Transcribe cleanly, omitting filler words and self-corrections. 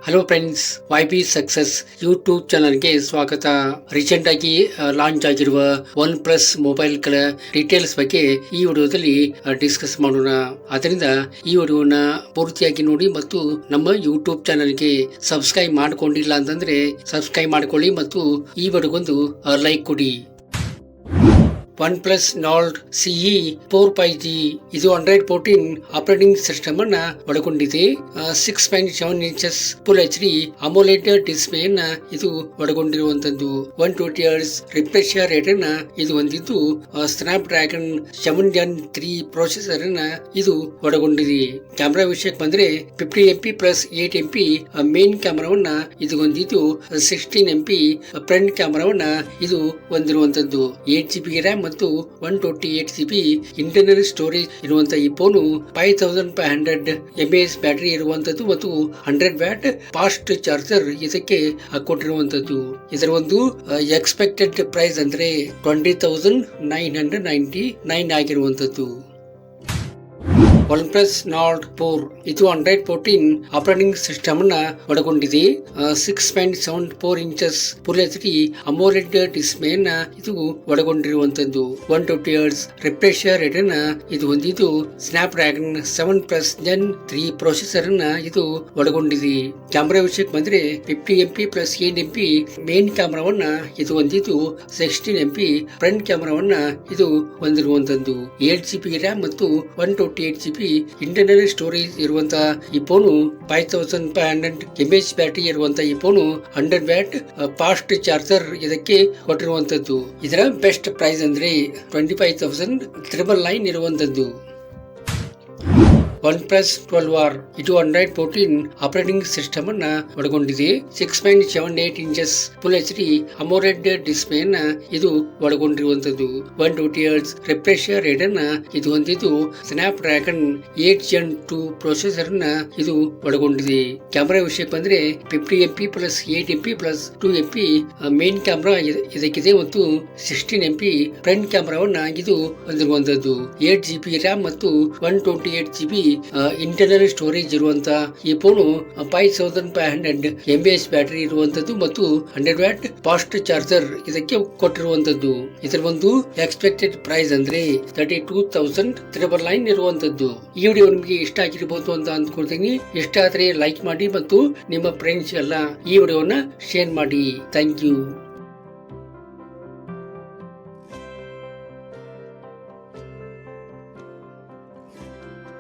Hello friends, ybsuccuss YouTube ಚಾನಲ್ಗೆ ಸ್ವಾಗತ. Recent ಆಗಿ ಲಾಂಚ್ ಆಗಿರುವ ಒನ್ ಪ್ಲಸ್ ಮೊಬೈಲ್ ಗಳ ಡೀಟೇಲ್ಸ್ ಬಗ್ಗೆ ಈ ವಿಡಿಯೋದಲ್ಲಿ ಡಿಸ್ಕಸ್ ಮಾಡೋಣ. ಅದರಿಂದ ಈ ವಿಡಿಯೋನ ಪೂರ್ತಿಯಾಗಿ ನೋಡಿ ಮತ್ತು ನಮ್ಮ ಯೂಟ್ಯೂಬ್ ಚಾನಲ್ಗೆ ಸಬ್ಸ್ಕ್ರೈಬ್ ಮಾಡ್ಕೊಂಡಿಲ್ಲ ಅಂತಂದ್ರೆ ಸಬ್ಸ್ಕ್ರೈಬ್ ಮಾಡ್ಕೊಳ್ಳಿ ಮತ್ತು ಈ ವಿಡಿಯೋಗೊಂದು ಲೈಕ್ ಕೊಡಿ. OnePlus Nord CE 4 5G ಇದು Android 14 ಆಪರೇಟಿಂಗ್ ಸಿಸ್ಟಮ್ ಅನ್ನ ಒಳಗೊಂಡಿದೆ. 6.7 inches full HD AMOLED display ಅನ್ನ ಇದು ಒಳಗೊಂಡಿರುವಂತದ್ದು. 120 Hz ರಿಫ್ರೆಶ್ ರೇಟ್ ಅನ್ನ ಇದು ಹೊಂದಿದ್ದು, ಸ್ನ್ಯಾಪ್ ಡ್ರ್ಯಾಗನ್ 7 Gen 3 ಪ್ರೊಸೆಸರ್ ಅನ್ನ ಇದು ಒಳಗೊಂಡಿದೆ. ಕ್ಯಾಮೆರಾ ವಿಷಯಕ್ಕೆ ಬಂದ್ರೆ 50 MP ಪ್ಲಸ್ 8 MP ಮೇನ್ ಕ್ಯಾಮೆರಾವನ್ನ ಇದು ಹೊಂದಿದ್ದು, 16 MP ಫ್ರಂಟ್ ಕ್ಯಾಮೆರಾವನ್ನ ಇದು ಹೊಂದಿರುವಂತದ್ದು. 8GB RAM ಮತ್ತು 128 GB ಇಂಟರ್ನಲ್ ಸ್ಟೋರೇಜ್ ಇರುವಂತಹ ಈ ಫೋನು 5500 mAh ಬ್ಯಾಟರಿ ಇರುವಂತದ್ದು ಮತ್ತು 100 ವ್ಯಾಟ್ ಫಾಸ್ಟ್ ಚಾರ್ಜರ್ ಇದಕ್ಕೆ ಕೊಟ್ಟಿರುವಂತದ್ದು. ಇದರ ಒಂದು ಎಕ್ಸ್ಪೆಕ್ಟೆಡ್ ಪ್ರೈಸ್ ಅಂದ್ರೆ 20,999 ಆಗಿರುವಂತದ್ದು. OnePlus Nord 4 ಇದು Android 14 ಆಪರೇಟಿಂಗ್ ಸಿಸ್ಟಮ್ ಅನ್ನ ಒಳಗೊಂಡಿದೆ. 6.74 inches full HD AMOLED display ಅನ್ನ ಇದು ಒಳಗೊಂಡಿರುವಂತದ್ದು. 120 Hz ರಿಫ್ರೆಶ್ ರೇಟ್ ಅನ್ನ ಇದು ಹೊಂದಿದ್ದು, ಸ್ನ್ಯಾಪ್ ಡ್ರ್ಯಾಗನ್ 7 Gen 3 ಪ್ರೊಸೆಸರ್ ಅನ್ನ ಇದು ಒಳಗೊಂಡಿದೆ. ಕ್ಯಾಮೆರಾ ವಿಷಯಕ್ಕೆ ಬಂದ್ರೆ 50 MP ಪ್ಲಸ್ 8 MP ಮೇನ್ ಕ್ಯಾಮೆರಾವನ್ನ ಇದು ಹೊಂದಿದ್ದು, 16 MP ಫ್ರಂಟ್ ಕ್ಯಾಮೆರಾವನ್ನ ಇದು ಹೊಂದಿರುವಂತದ್ದು. 8GB RAM ಮತ್ತು 128 GB ಇಂಟರ್ನಲ್ ಸ್ಟೋರೇಜ್ ಇರುವಂತಹ ಈ ಫೋನು 5500 mAh ಬ್ಯಾಟರಿ ಇರುವಂತಹ ಈ ಫೋನು 100 ವ್ಯಾಟ್ ಫಾಸ್ಟ್ ಚಾರ್ಜರ್ ಇದಕ್ಕೆ ಕೊಟ್ಟಿರುವಂತದ್ದು. ಇದರ ಬೆಸ್ಟ್ ಪ್ರೈಸ್ ಅಂದ್ರೆ 25,999 ಇರುವಂತದ್ದು. OnePlus 12R ಇದು Android 14 ಆಪರೇಟಿಂಗ್ ಸಿಸ್ಟಮ್ ಅನ್ನ ಒಳಗೊಂಡಿದೆ. 6.78 inches full HD AMOLED display ಅನ್ನ ಇದು ಒಳಗೊಂಡಿರುವಂತದ್ದು. 120 Hz ರಿಫ್ರೆಶ್ ರೇಟ್ ಅನ್ನ ಇದು ಹೊಂದಿದ್ದು, ಸ್ನ್ಯಾಪ್ ಡ್ರ್ಯಾಗನ್ 8 Gen 2 ಪ್ರೊಸೆಸರ್ ಅನ್ನ ಇದು ಒಳಗೊಂಡಿದೆ. ಕ್ಯಾಮೆರಾ ವಿಷಯಕ್ಕೆ ಬಂದ್ರೆ 50 MP plus 8 MP plus 2 MP main camera ಇದಕ್ಕಿದೆ ಮತ್ತು 16 MP ಫ್ರಂಟ್ ಕ್ಯಾಮೆರಾವನ್ನ ಇದು ಹೊಂದಿರುವಂತದ್ದು. 8GB RAM ಮತ್ತು 128 GB ಇಂಟರ್ನಲ್ ಸ್ಟೋರೇಜ್ ಇರುವಂತಹ ಈ ಫೋನು 5500 mAh ಬ್ಯಾಟರಿ ಇರುವಂತದ್ದು ಮತ್ತು 100 ವ್ಯಾಟ್ ಫಾಸ್ಟ್ ಚಾರ್ಜರ್ ಇದಕ್ಕೆ ಕೊಟ್ಟಿರುವಂತದ್ದು. ಇದರ ಒಂದು ಎಕ್ಸ್ಪೆಕ್ಟೆಡ್ ಪ್ರೈಸ್ ಅಂದ್ರೆ 32,999 ಇರುವಂತದ್ದು. ಈ ವಿಡಿಯೋ ನಿಮಗೆ ಇಷ್ಟ ಆಗಿರಬಹುದು ಅಂತ ಅಂದ್ಕೊಳ್ತೀನಿ. ಇಷ್ಟ ಆದ್ರೆ ಲೈಕ್ ಮಾಡಿ ಮತ್ತು ನಿಮ್ಮ ಫ್ರೆಂಡ್ಸ್ ಎಲ್ಲ ಈ ವಿಡಿಯೋನ ಶೇರ್ ಮಾಡಿ. Thank you.